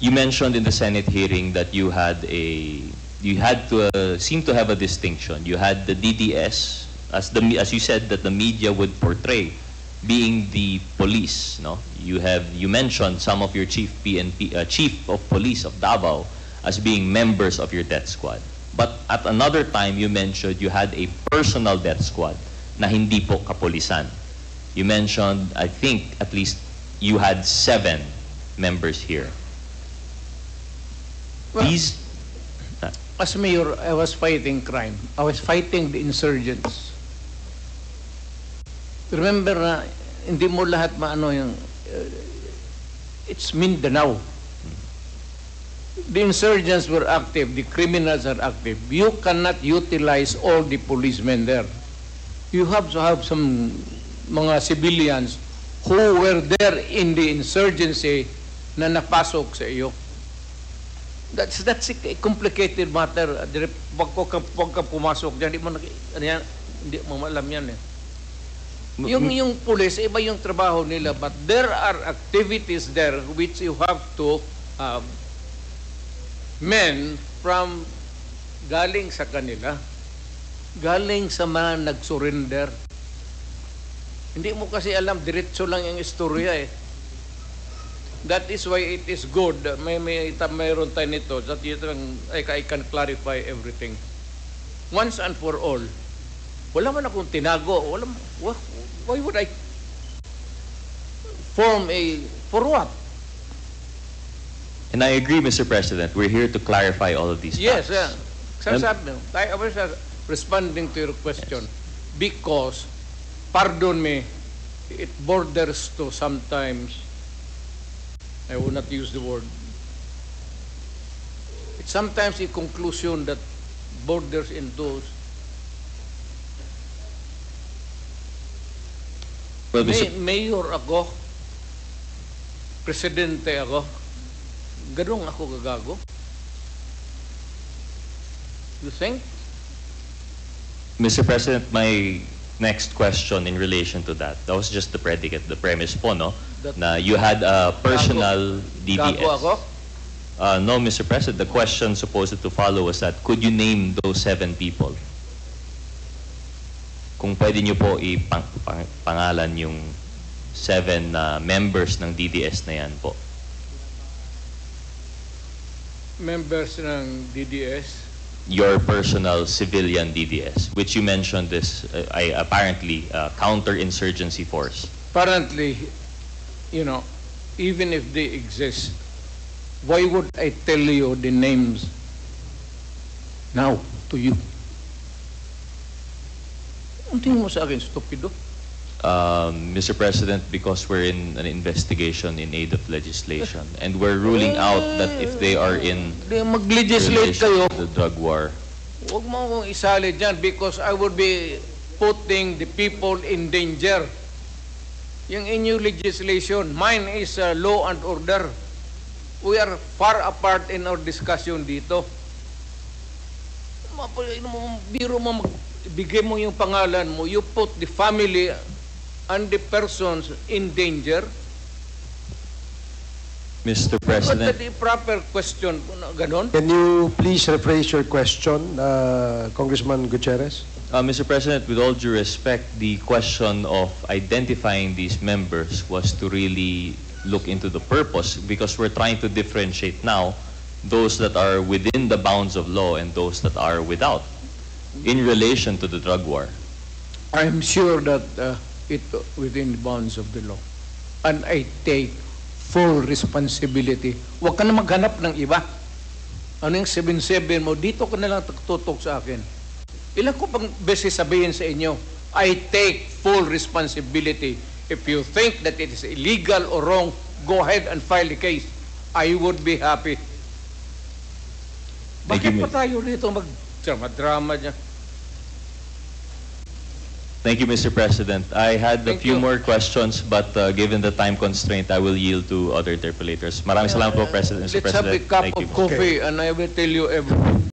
you mentioned in the Senate hearing that you had to seem to have a distinction. You had the DDS, as you said, that the media would portray being the police. No, you mentioned some of your chief of police of Davao as being members of your death squad. But at another time, you mentioned you had a personal death squad na hindi po kapulisan. You mentioned, I think, at least you had 7 members here. Well, These... as mayor, I was fighting crime. I was fighting the insurgents. Remember na hindi mo lahat maano yung it's Mindanao. The insurgents were active, the criminals are active. You cannot utilize all the policemen there. You have to have some mga civilians who were there in the insurgency na napasok sa iyo. That's a complicated matter. Pag ka pumasok diyan, hindi mo alam yan eh. Yung police, iba yung trabaho nila, but there are activities there which you have to men from galing sa kanila, galing sa mga nag-surrender. Hindi mo kasi alam, diretso lang yung istorya eh. That is why it is good. Mayroon tayo nito that I can clarify everything. Once and for all. Wala man akong tinago. Why would I form for what? And I agree, Mr. President. We're here to clarify all of these facts. Yes, I was responding to your question because, pardon me, it borders to sometimes, I will not use the word, it's sometimes a conclusion that borders into well, mayor ako, presidente ako, ganun ako gagago? You think? Mr. President, my next question in relation to that was just the predicate, the premise po, no? Na you had a personal DDS. Gago ako? No, Mr. President, the question supposed to follow was that, could you name those 7 people? Kung pwede nyo po pangalan yung 7 members ng DDS na yan po. Members ng DDS? Your personal civilian DDS, which you mentioned is apparently counter-insurgency force. Apparently, even if they exist, why would I tell you the names now to you? Ang tingin mo sa akin, stupido? Mr. President, because we're in an investigation in aid of legislation, and we're ruling out that if they are in mag-legislate kayo, the drug war. Huwag mo akong isali dyan because I would be putting the people in danger. Yung inyong legislation, mine is law and order. We are far apart in our discussion dito. Biro mo, bigay mo yung pangalan mo, you put the family and the persons in danger. Mr. President, But the proper question, ganon? Can you please rephrase your question, Congressman Gutierrez? Mr. President, with all due respect, the question of identifying these members was to really look into the purpose, because we're trying to differentiate now those that are within the bounds of law and those that are without in relation to the drug war. I'm sure that it within the bounds of the law. And I take full responsibility. Huwag ka na maghanap ng iba. Ano yung 7-7 mo? Dito ka na lang tutok sa akin. Ilan ko pang beses sabihin sa inyo, I take full responsibility. If you think that it is illegal or wrong, go ahead and file the case. I would be happy. Bakit pa tayo dito mag-drama niya? Thank you, Mr. President. I had a few more questions, but given the time constraint, I will yield to other interpellators. Maraming salamat po, Mr. President. Let's have a cup of coffee and I will tell you everything.